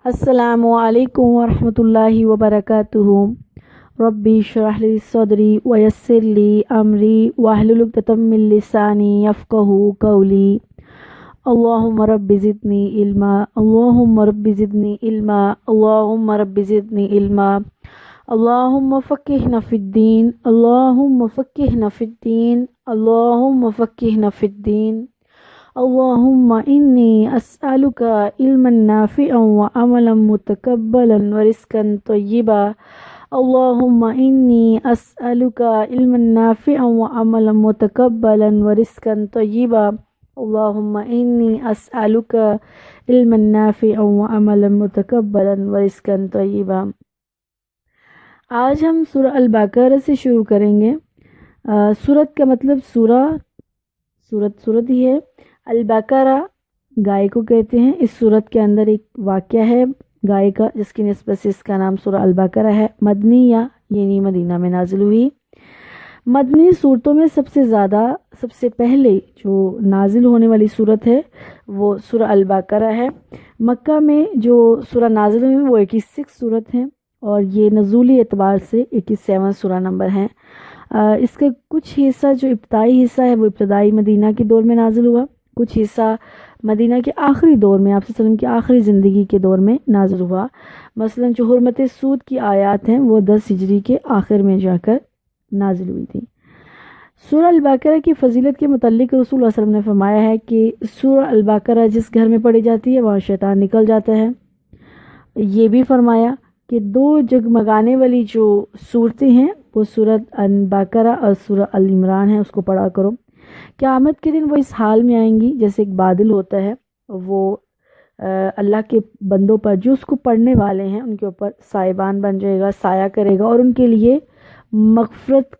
السلام علیکم ورحمۃ اللہ وبرکاتہ۔ ربی اشرح لی صدری ویسر لی امری واحلل عقدۃ من لسانی یفقہوا قولی۔ اللہم رب زدنی علما، اللہم رب زدنی علما، اللہم رب زدنی علما، اللہم فقہنا فی الدین، اللہم فقہنا فی الدین، اللہم فقہنا فی الدین۔ اللہم انی اسألک علما نافعا وعملا متقبلا ورزقا طیبا۔ اللہم انی اسألک علما نافعا وعملا متقبلا ورزقا طیبا۔ اللہم انی اسألک علما نافعا وعملا متقبلا ورزقا طیبا۔ آج ہم سورہ البقرہ سے شروع کریں گے۔ سورت کا مطلب سورت ہی ہے۔ البقرہ گائے کو کہتے ہیں۔ اس سورت کے اندر ایک واقعہ ہے گائے کا، جس کی نسبت سے اس کا نام سورہ البقرہ ہے۔ مدنی یعنی مدینہ میں نازل ہوئی۔ مدنی صورتوں میں سب سے پہلے جو نازل ہونے والی صورت ہے وہ سورہ البقرہ ہے۔ مکہ میں جو سورہ نازل ہوئی وہ 81 صورت ہیں، اور یہ نزولی اعتبار سے 81واں سورہ نمبر ہے۔ اس کا کچھ حصہ جو ابتدائی حصہ ہے وہ ابتدائی مدینہ کے دور میں نازل ہوا، کچھ حصہ مدینہ کے آخری دور میں، آپ صلی اللہ علیہ وسلم کی آخری زندگی کے دور میں نازل ہوا۔ مثلا جو حرمت سود کی آیات ہیں وہ 10 ہجری کے آخر میں جا کر نازل ہوئی تھی۔ سورہ البقرہ کی فضیلت کے متعلق رسول اللہ صلی اللہ علیہ وسلم نے فرمایا ہے کہ سورہ البقرہ جس گھر میں پڑھی جاتی ہے وہاں شیطان نکل جاتا ہے۔ یہ بھی فرمایا کہ 2 جگمگانے والی جو صورتیں ہیں وہ سورہ البقرہ اور سورہ ال عمران ہیں، اس کو پڑھا کرو۔ قیامت کے دن وہ اس حال میں آئیں گی جیسے ایک بادل ہوتا ہے، وہ اللہ کے بندوں پر جو اس کو پڑھنے والے ہیں ان کے اوپر سائبان بن جائے گا، سایہ کرے گا، اور ان کے لیے مغفرت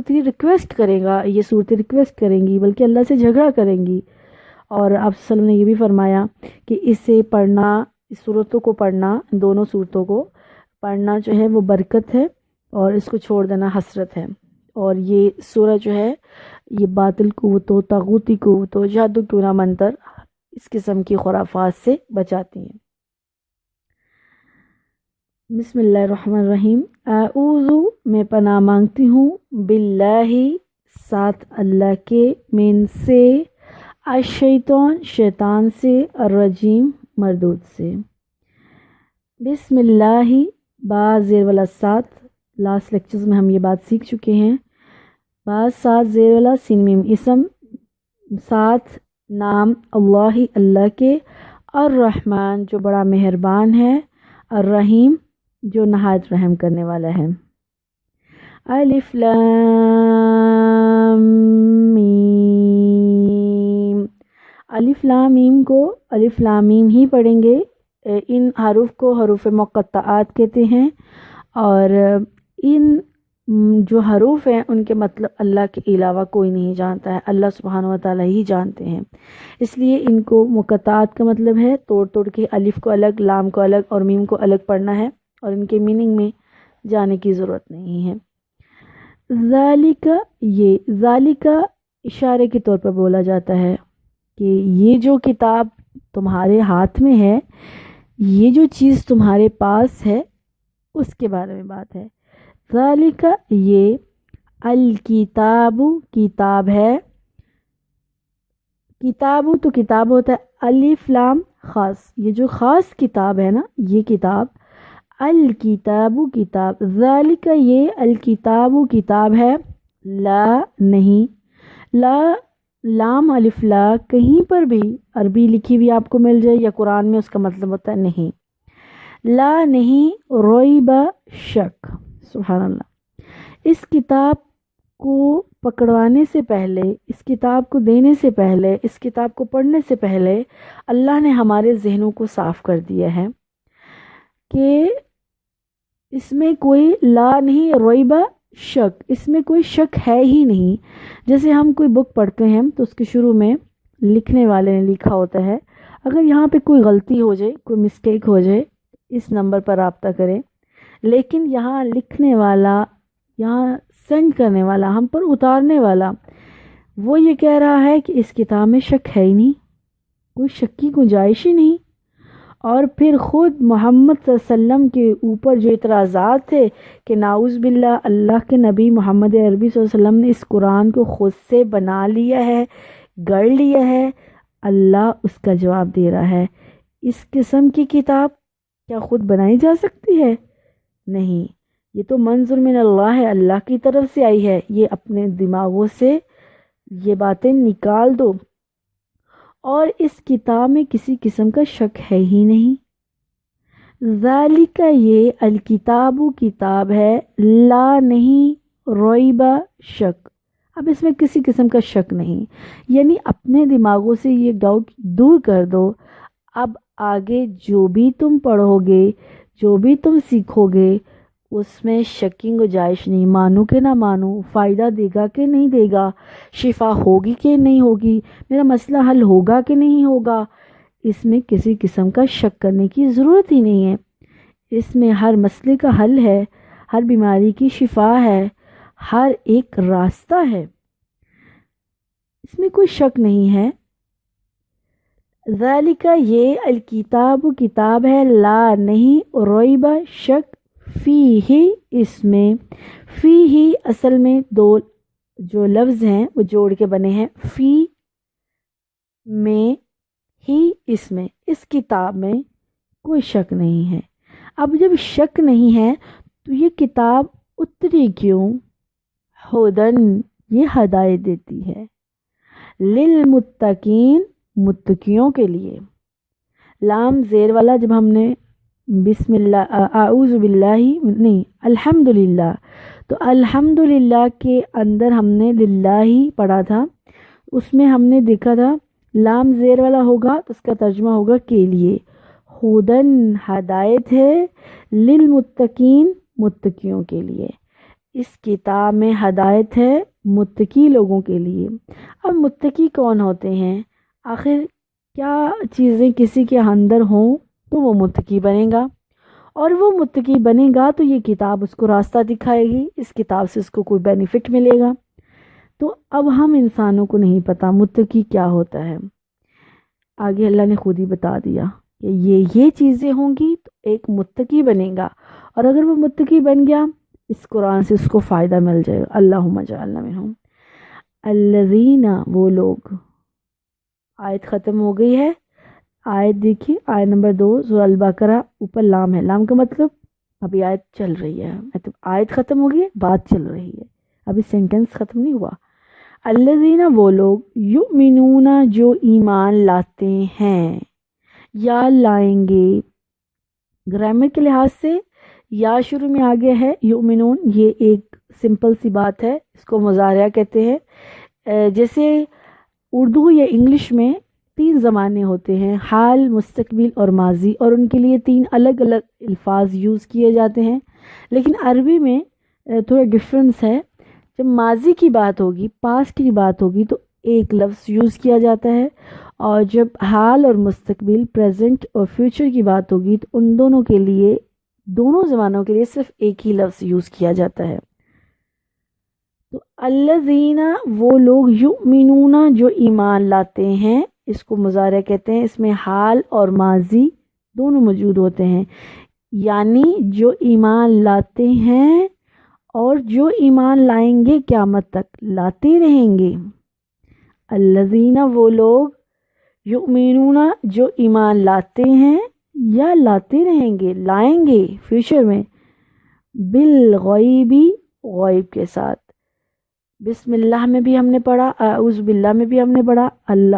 کی ریکویسٹ کرے گا۔ یہ صورتیں ریکویسٹ کریں گی، بلکہ اللہ سے جھگڑا کریں گی۔ اور آپ صلی اللہ علیہ وسلم نے یہ بھی فرمایا کہ اسے پڑھنا، اس صورتوں کو پڑھنا، دونوں صورتوں کو پڑھنا جو ہے وہ برکت ہے، اور اس کو چھوڑ دینا حسرت ہے۔ اور یہ سورہ جو ہے یہ باطل قوتوں، طاغوتی قوتوں، جادو ٹونا منتر، اس قسم کی خرافات سے بچاتی ہیں۔ بسم اللہ الرحمن الرحیم۔ اعوذ میں پناہ مانگتی ہوں، باللہ ساتھ اللہ کے، من سے الشیطان شیطان سے، الرجیم مردود سے۔ بسم اللہ با زیر والا ساتھ، لاسٹ لیکچرز میں ہم یہ بات سیکھ چکے ہیں۔ با ساتھ زیر والا سین میم اسم، ساتھ نام اللہ اللہ کے، الرحمن جو بڑا مہربان ہے، الرحیم جو نہایت رحم کرنے والا ہے۔ الف لام میم، الف لام میم کو الف لام میم ہی پڑھیں گے۔ ان حروف کو حروف مقطعات کہتے ہیں، اور ان جو حروف ہیں ان کے مطلب اللہ کے علاوہ کوئی نہیں جانتا ہے، اللہ سبحانہ وتعالی ہی جانتے ہیں۔ اس لیے ان کو مقطعات کا مطلب ہے توڑ کے الف کو الگ، لام کو الگ اور میم کو الگ پڑھنا ہے، اور ان کے میننگ میں جانے کی ضرورت نہیں ہے۔ ذالک، یہ ذالک اشارے کے طور پر بولا جاتا ہے کہ یہ جو کتاب تمہارے ہاتھ میں ہے، یہ جو چیز تمہارے پاس ہے، اس کے بارے میں بات ہے۔ ذالک یہ، الکتاب کتاب ہے، کتاب تو کتاب ہوتا ہے، الف لام خاص، یہ جو خاص کتاب ہے نا یہ کتاب، الکتاب کتاب، ذالک یہ، الکتاب کتاب ہے، لا نہیں، لا لام الف لا کہیں پر بھی عربی لکھی ہوئی آپ کو مل جائے یا قرآن میں، اس کا مطلب ہوتا ہے نہیں، لا نہیں، ریب شک، سبحان اللہ۔ اس کتاب کو پکڑوانے سے پہلے، اس کتاب کو دینے سے پہلے، اس کتاب کو پڑھنے سے پہلے اللہ نے ہمارے ذہنوں کو صاف کر دیا ہے کہ اس میں کوئی لا نہیں، ریبہ شک، اس میں کوئی شک ہے ہی نہیں۔ جیسے ہم کوئی بک پڑھتے ہیں تو اس کے شروع میں لکھنے والے نے لکھا ہوتا ہے، اگر یہاں پہ کوئی غلطی ہو جائے، کوئی مسٹیک ہو جائے، اس نمبر پر رابطہ کریں۔ لیکن یہاں لکھنے والا، یہاں سینڈ کرنے والا، ہم پر اتارنے والا، وہ یہ کہہ رہا ہے کہ اس کتاب میں شک ہے ہی نہیں، کوئی شک کی گنجائش ہی نہیں، اور پھر خود محمد صلی اللہ علیہ وسلم کے اوپر جو اعتراضات تھے کہ نعوذ باللہ اللہ کے نبی محمد عربی صلی اللہ علیہ وسلم نے اس قرآن کو خود سے بنا لیا ہے، گڑھ لیا ہے، اللہ اس کا جواب دے رہا ہے اس قسم کی کتاب کیا خود بنائی جا سکتی ہے؟ نہیں، یہ تو منظور من اللہ ہے، اللہ کی طرف سے آئی ہے، یہ اپنے دماغوں سے یہ باتیں نکال دو، اور اس کتاب میں کسی قسم کا شک ہے ہی نہیں۔ ذالک، یہ الکتاب کتاب ہے، لا نہیں، ریبہ شک، اب اس میں کسی قسم کا شک نہیں، یعنی اپنے دماغوں سے یہ ڈاؤٹ دور کر دو۔ اب آگے جو بھی تم پڑھو گے، جو بھی تم سیکھو گے، اس میں شک کی گنجائش نہیں، مانو کہ نہ مانو، فائدہ دے گا کہ نہیں دے گا، شفا ہوگی کہ نہیں ہوگی، میرا مسئلہ حل ہوگا کہ نہیں ہوگا، اس میں کسی قسم کا شک کرنے کی ضرورت ہی نہیں ہے۔ اس میں ہر مسئلے کا حل ہے، ہر بیماری کی شفا ہے، ہر ایک راستہ ہے، اس میں کوئی شک نہیں ہے۔ ذالک، یہ الکتاب کتاب ہے، لا نہیں، ریبہ شک، فیہ اس میں، فیہ اصل میں دو جو لفظ ہیں وہ جوڑ کے بنے ہیں، فی میں ہی اس میں، اس کتاب میں کوئی شک نہیں ہے۔ اب جب شک نہیں ہے تو یہ کتاب اتری کیوں؟ ہدن، یہ ہدایت دیتی ہے، للمتقین، متقیوں کے لیے۔ لام زیر والا جب ہم نے بسم اللہ اعوذ باللہ نہیں الحمدللہ، تو الحمدللہ کے اندر ہم نے للہ ہی پڑھا تھا، اس میں ہم نے دیکھا تھا لام زیر والا ہوگا تو اس کا ترجمہ ہوگا کے لیے، ہدن ہدایت ہے، للمتقین متقیوں کے لیے، اس کتاب میں ہدایت ہے متقی لوگوں کے لیے۔ اب متقی کون ہوتے ہیں؟ آخر کیا چیزیں کسی کے اندر ہوں تو وہ متقی بنے گا، اور وہ متقی بنے گا تو یہ کتاب اس کو راستہ دکھائے گی، اس کتاب سے اس کو کوئی بینیفٹ ملے گا۔ تو اب ہم انسانوں کو نہیں پتا متقی کیا ہوتا ہے، آگے اللہ نے خود ہی بتا دیا کہ یہ چیزیں ہوں گی تو ایک متقی بنے گا، اور اگر وہ متقی بن گیا اس قرآن سے اس کو فائدہ مل جائے گا۔ اللہم اجعلنا منہم۔ الذین، وہ لوگ، آیت ختم ہو گئی ہے۔ آیت دیکھیے، آیت نمبر 2 سورہ البقرہ، اوپر لام ہے، لام کا مطلب ابھی آیت چل رہی ہے، مطلب آیت ختم ہو گئی ہے، بات چل رہی ہے، ابھی سینٹنس ختم نہیں ہوا۔ الذین، وہ لوگ، یؤمنون، جو ایمان لاتے ہیں یا لائیں گے، گرامر کے لحاظ سے یا شروع میں آگے ہے یؤمنون، یہ ایک سمپل سی بات ہے، اس کو مضارعہ کہتے ہیں۔ جیسے اردو یا انگلش میں 3 زمانے ہوتے ہیں، حال، مستقبل اور ماضی، اور ان کے لیے 3 الگ الگ الفاظ یوز کیے جاتے ہیں، لیکن عربی میں تھوڑا ڈفرنس ہے۔ جب ماضی کی بات ہوگی، پاسٹ کی بات ہوگی تو ایک لفظ یوز کیا جاتا ہے، اور جب حال اور مستقبل، پریزنٹ اور فیوچر کی بات ہوگی تو ان دونوں کے لیے، دونوں زمانوں کے لیے صرف ایک ہی لفظ یوز کیا جاتا ہے۔ تو الذین، وہ لوگ، یؤمنون، جو ایمان لاتے ہیں، اس کو مضارع کہتے ہیں، اس میں حال اور ماضی دونوں موجود ہوتے ہیں، یعنی جو ایمان لاتے ہیں اور جو ایمان لائیں گے قیامت تک، لاتے رہیں گے۔ الذین، وہ لوگ، یؤمنون، جو ایمان لاتے ہیں یا لاتے رہیں گے، لائیں گے فیوچر میں، بالغیبی، غیب کے ساتھ۔ بسم اللہ میں بھی ہم نے پڑھا، اعوذ باللہ میں بھی ہم نے پڑھا،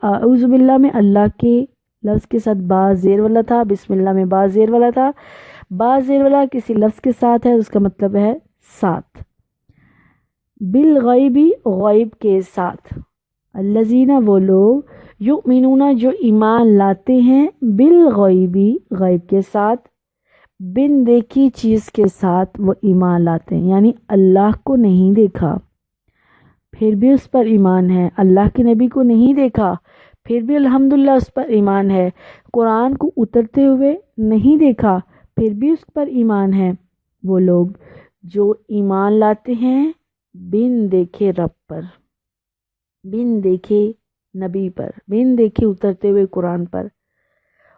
اعوذ باللہ میں اللہ کے لفظ کے ساتھ با زیر والا تھا، بسم اللہ میں با زیر والا تھا، با زیر والا کسی لفظ کے ساتھ ہے اس کا مطلب ہے ساتھ، بالغیبی، غیب کے ساتھ۔ الذین، وہ لوگ، یؤمنون، جو ایمان لاتے ہیں، بالغیبی، غیب کے ساتھ، بن دیکھی چیز کے ساتھ وہ ایمان لاتے ہیں، یعنی اللہ کو نہیں دیکھا پھر بھی اس پر ایمان ہے، اللہ کے نبی کو نہیں دیکھا پھر بھی الحمدللہ اس پر ایمان ہے، قرآن کو اترتے ہوئے نہیں دیکھا پھر بھی اس پر ایمان ہے۔ وہ لوگ جو ایمان لاتے ہیں بن دیکھے رب پر، بن دیکھے نبی پر، بن دیکھے اترتے ہوئے قرآن پر،